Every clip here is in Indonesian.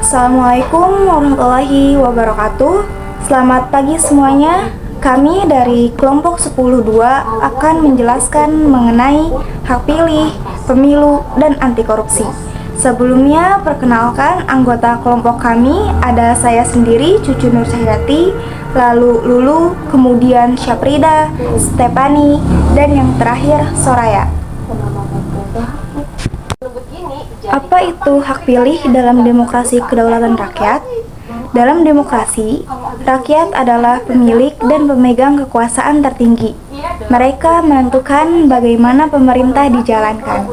Assalamualaikum warahmatullahi wabarakatuh. Selamat pagi semuanya. Kami dari kelompok 10.2 akan menjelaskan mengenai hak pilih, pemilu, dan anti korupsi. Sebelumnya, perkenalkan anggota kelompok kami. Ada saya sendiri, Cucu Nur Cahyati, lalu Lulu, kemudian Syaprida, Stefani, dan yang terakhir Soraya. Apa itu hak pilih dalam demokrasi kedaulatan rakyat? Dalam demokrasi, rakyat adalah pemilik dan pemegang kekuasaan tertinggi. Mereka menentukan bagaimana pemerintah dijalankan.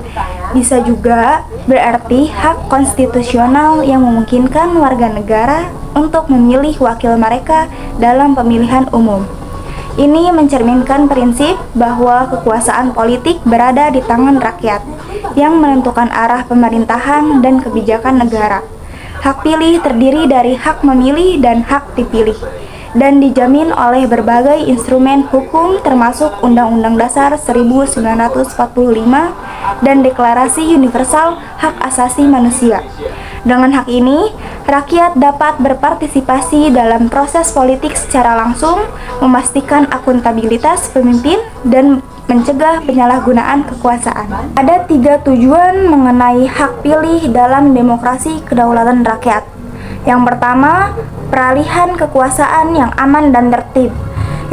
Bisa juga berarti hak konstitusional yang memungkinkan warga negara untuk memilih wakil mereka dalam pemilihan umum. Ini mencerminkan prinsip bahwa kekuasaan politik berada di tangan rakyat yang menentukan arah pemerintahan dan kebijakan negara. Hak pilih terdiri dari hak memilih dan hak dipilih, dan dijamin oleh berbagai instrumen hukum termasuk Undang-Undang Dasar 1945 dan Deklarasi Universal Hak Asasi Manusia. Dengan hak ini, rakyat dapat berpartisipasi dalam proses politik secara langsung, memastikan akuntabilitas pemimpin, dan mencegah penyalahgunaan kekuasaan. Ada 3 tujuan mengenai hak pilih dalam demokrasi kedaulatan rakyat. Yang pertama, peralihan kekuasaan yang aman dan tertib,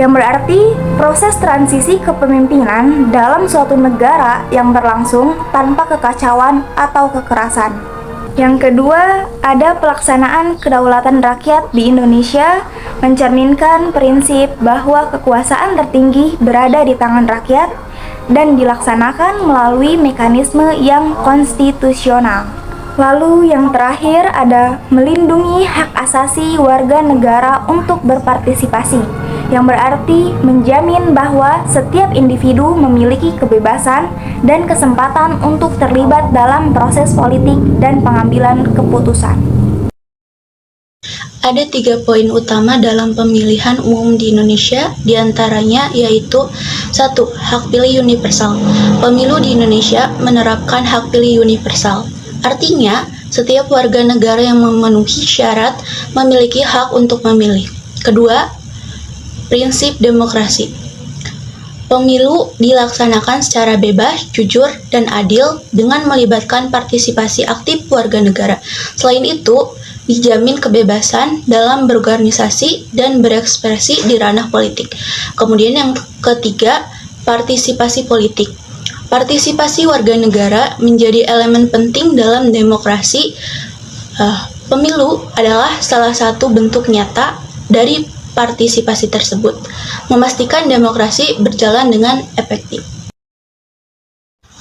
yang berarti proses transisi kepemimpinan dalam suatu negara yang berlangsung tanpa kekacauan atau kekerasan. Yang kedua, ada pelaksanaan kedaulatan rakyat di Indonesia, mencerminkan prinsip bahwa kekuasaan tertinggi berada di tangan rakyat dan dilaksanakan melalui mekanisme yang konstitusional. Lalu yang terakhir ada melindungi hak asasi warga negara untuk berpartisipasi, yang berarti menjamin bahwa setiap individu memiliki kebebasan dan kesempatan untuk terlibat dalam proses politik dan pengambilan keputusan. Ada 3 poin utama dalam pemilihan umum di Indonesia, diantaranya yaitu 1. Hak pilih universal. Pemilu di Indonesia menerapkan hak pilih universal. Artinya, setiap warga negara yang memenuhi syarat memiliki hak untuk memilih. Kedua, prinsip demokrasi. Pemilu dilaksanakan secara bebas, jujur, dan adil dengan melibatkan partisipasi aktif warga negara. Selain itu, dijamin kebebasan dalam berorganisasi dan berekspresi di ranah politik. Kemudian yang ketiga, partisipasi politik. Partisipasi warga negara menjadi elemen penting dalam demokrasi. Pemilu adalah salah satu bentuk nyata dari partisipasi tersebut, memastikan demokrasi berjalan dengan efektif.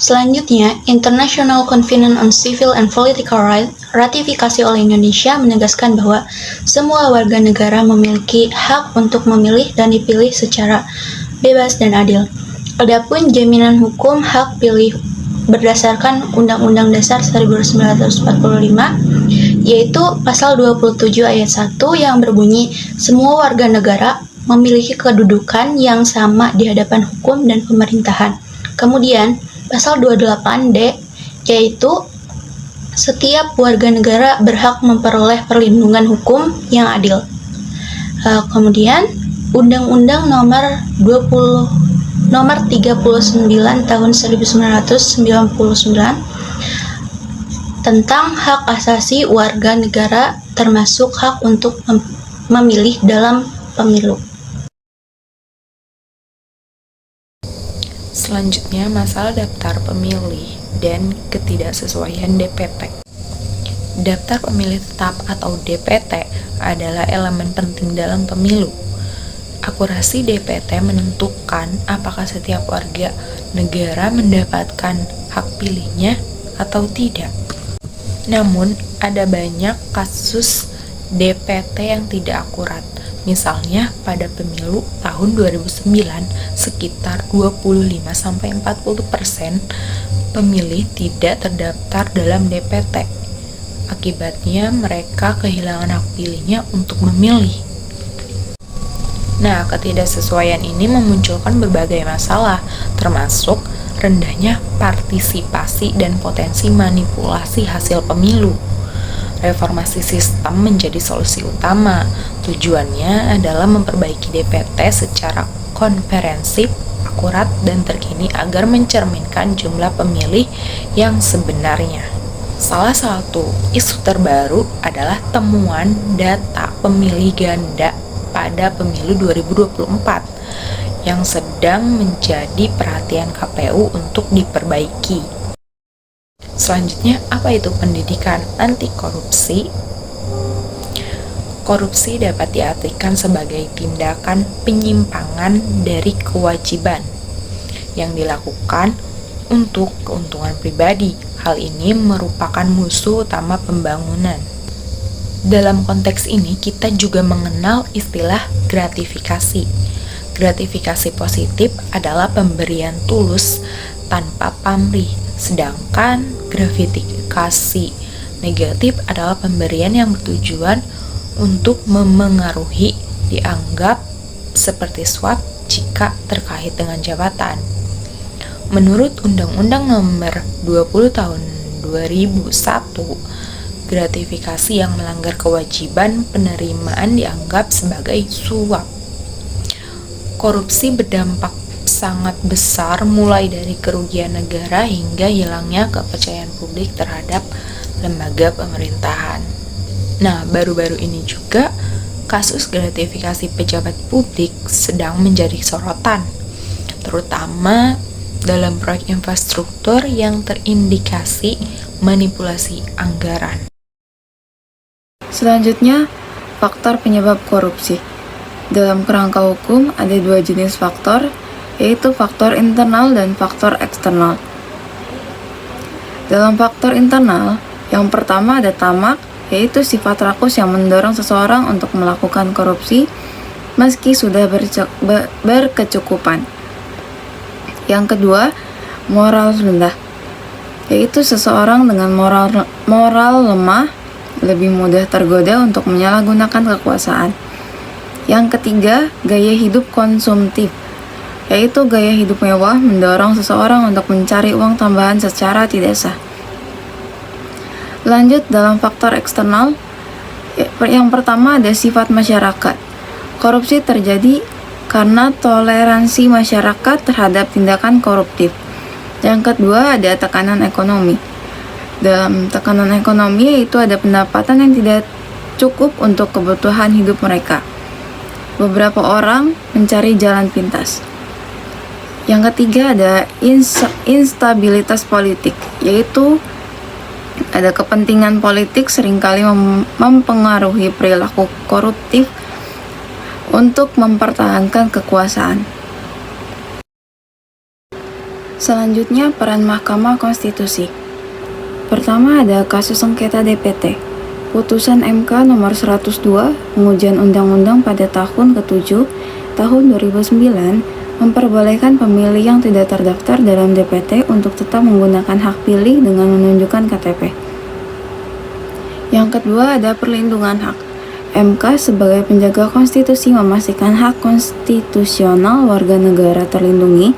Selanjutnya, International Covenant on Civil and Political Rights ratifikasi oleh Indonesia menegaskan bahwa semua warga negara memiliki hak untuk memilih dan dipilih secara bebas dan adil. Adapun jaminan hukum hak pilih berdasarkan Undang-Undang Dasar 1945, yaitu pasal 27 ayat 1 yang berbunyi, semua warga negara memiliki kedudukan yang sama di hadapan hukum dan pemerintahan. Kemudian, pasal 28D, yaitu setiap warga negara berhak memperoleh perlindungan hukum yang adil. Kemudian, Undang-Undang Nomor 39 tahun 1999 tentang hak asasi warga negara termasuk hak untuk memilih dalam pemilu. Selanjutnya, masalah daftar pemilih dan ketidaksesuaian DPT. Daftar pemilih tetap atau DPT adalah elemen penting dalam pemilu. Akurasi DPT menentukan apakah setiap warga negara mendapatkan hak pilihnya atau tidak. Namun, ada banyak kasus DPT yang tidak akurat. Misalnya, pada pemilu tahun 2009, sekitar 25-40% pemilih tidak terdaftar dalam DPT. Akibatnya, mereka kehilangan hak pilihnya untuk memilih. Nah, ketidaksesuaian ini memunculkan berbagai masalah, termasuk rendahnya partisipasi dan potensi manipulasi hasil pemilu. Reformasi sistem menjadi solusi utama. Tujuannya adalah memperbaiki DPT secara komprehensif, akurat, dan terkini agar mencerminkan jumlah pemilih yang sebenarnya. Salah satu isu terbaru adalah temuan data pemilih ganda pada pemilu 2024 yang sedang menjadi perhatian KPU untuk diperbaiki. Selanjutnya, apa itu pendidikan anti korupsi? Korupsi dapat diartikan sebagai tindakan penyimpangan dari kewajiban yang dilakukan untuk keuntungan pribadi. Hal ini merupakan musuh utama pembangunan. Dalam konteks ini, kita juga mengenal istilah gratifikasi. Gratifikasi positif adalah pemberian tulus tanpa pamrih, sedangkan gratifikasi negatif adalah pemberian yang bertujuan untuk memengaruhi, dianggap seperti suap jika terkait dengan jabatan. Menurut Undang-Undang Nomor 20 Tahun 2001, gratifikasi yang melanggar kewajiban penerimaan dianggap sebagai suap. Korupsi berdampak sangat besar, mulai dari kerugian negara hingga hilangnya kepercayaan publik terhadap lembaga pemerintahan. Nah, baru-baru ini juga kasus gratifikasi pejabat publik sedang menjadi sorotan, terutama dalam proyek infrastruktur yang terindikasi manipulasi anggaran. Selanjutnya, faktor penyebab korupsi. Dalam kerangka hukum ada dua jenis faktor, yaitu faktor internal dan faktor eksternal. Dalam faktor internal, yang pertama ada tamak, yaitu sifat rakus yang mendorong seseorang untuk melakukan korupsi meski sudah berkecukupan. Yang kedua, moral rendah, yaitu seseorang dengan moral lemah lebih mudah tergoda untuk menyalahgunakan kekuasaan. Yang ketiga, gaya hidup konsumtif, yaitu gaya hidup mewah mendorong seseorang untuk mencari uang tambahan secara tidak sah. Lanjut, dalam faktor eksternal, yang pertama ada sifat masyarakat. Korupsi terjadi karena toleransi masyarakat terhadap tindakan koruptif. Yang kedua ada tekanan ekonomi. Dalam tekanan ekonomi yaitu ada pendapatan yang tidak cukup untuk kebutuhan hidup mereka. Beberapa orang mencari jalan pintas. Yang ketiga ada instabilitas politik, yaitu ada kepentingan politik seringkali mempengaruhi perilaku koruptif untuk mempertahankan kekuasaan. Selanjutnya, peran Mahkamah Konstitusi. Pertama ada kasus sengketa DPT. Putusan MK nomor 102 pengujian undang-undang pada tahun ke-7 tahun 2009 memperbolehkan pemilih yang tidak terdaftar dalam DPT untuk tetap menggunakan hak pilih dengan menunjukkan KTP. Yang kedua ada perlindungan hak. MK sebagai penjaga konstitusi memastikan hak konstitusional warga negara terlindungi,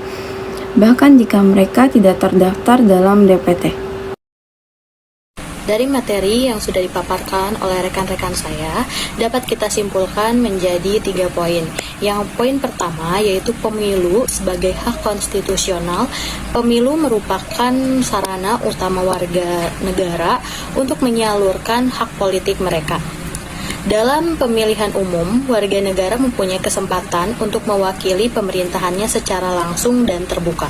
bahkan jika mereka tidak terdaftar dalam DPT. Dari materi yang sudah dipaparkan oleh rekan-rekan saya, dapat kita simpulkan menjadi 3 poin. Yang poin pertama yaitu pemilu sebagai hak konstitusional. Pemilu merupakan sarana utama warga negara untuk menyalurkan hak politik mereka. Dalam pemilihan umum, warga negara mempunyai kesempatan untuk mewakili pemerintahannya secara langsung dan terbuka.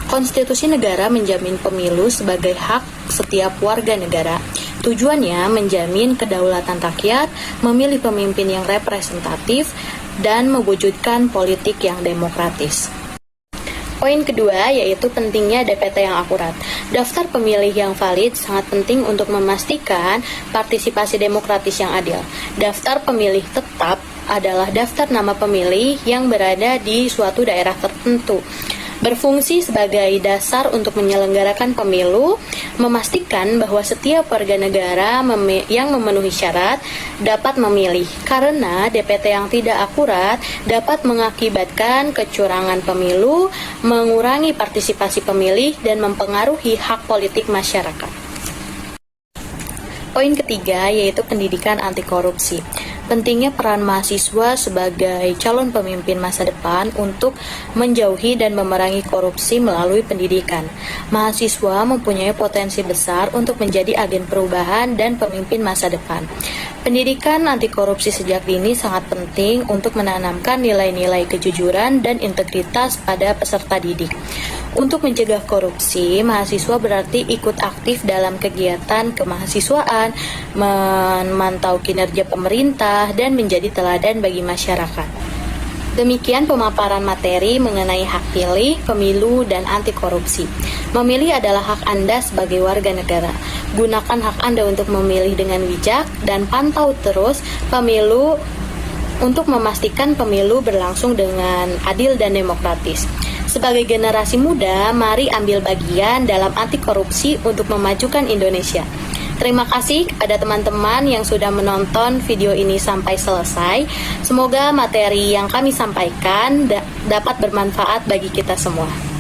Konstitusi negara menjamin pemilu sebagai hak setiap warga negara. Tujuannya menjamin kedaulatan rakyat, memilih pemimpin yang representatif, dan mewujudkan politik yang demokratis. Poin kedua yaitu pentingnya DPT yang akurat. Daftar pemilih yang valid sangat penting untuk memastikan partisipasi demokratis yang adil. Daftar pemilih tetap adalah daftar nama pemilih yang berada di suatu daerah tertentu. Berfungsi sebagai dasar untuk menyelenggarakan pemilu, memastikan bahwa setiap warga negara yang memenuhi syarat dapat memilih, karena DPT yang tidak akurat dapat mengakibatkan kecurangan pemilu, mengurangi partisipasi pemilih, dan mempengaruhi hak politik masyarakat. Poin ketiga yaitu pendidikan anti korupsi. Pentingnya peran mahasiswa sebagai calon pemimpin masa depan untuk menjauhi dan memerangi korupsi melalui pendidikan. Mahasiswa mempunyai potensi besar untuk menjadi agen perubahan dan pemimpin masa depan. Pendidikan anti korupsi sejak dini sangat penting untuk menanamkan nilai-nilai kejujuran dan integritas pada peserta didik. Untuk mencegah korupsi, mahasiswa berarti ikut aktif dalam kegiatan kemahasiswaan, memantau kinerja pemerintah, dan menjadi teladan bagi masyarakat. Demikian pemaparan materi mengenai hak pilih, pemilu, dan anti korupsi. Memilih adalah hak Anda sebagai warga negara. Gunakan hak Anda untuk memilih dengan bijak dan pantau terus pemilu untuk memastikan pemilu berlangsung dengan adil dan demokratis. Sebagai generasi muda, mari ambil bagian dalam anti korupsi untuk memajukan Indonesia. Terima kasih kepada teman-teman yang sudah menonton video ini sampai selesai. Semoga materi yang kami sampaikan dapat bermanfaat bagi kita semua.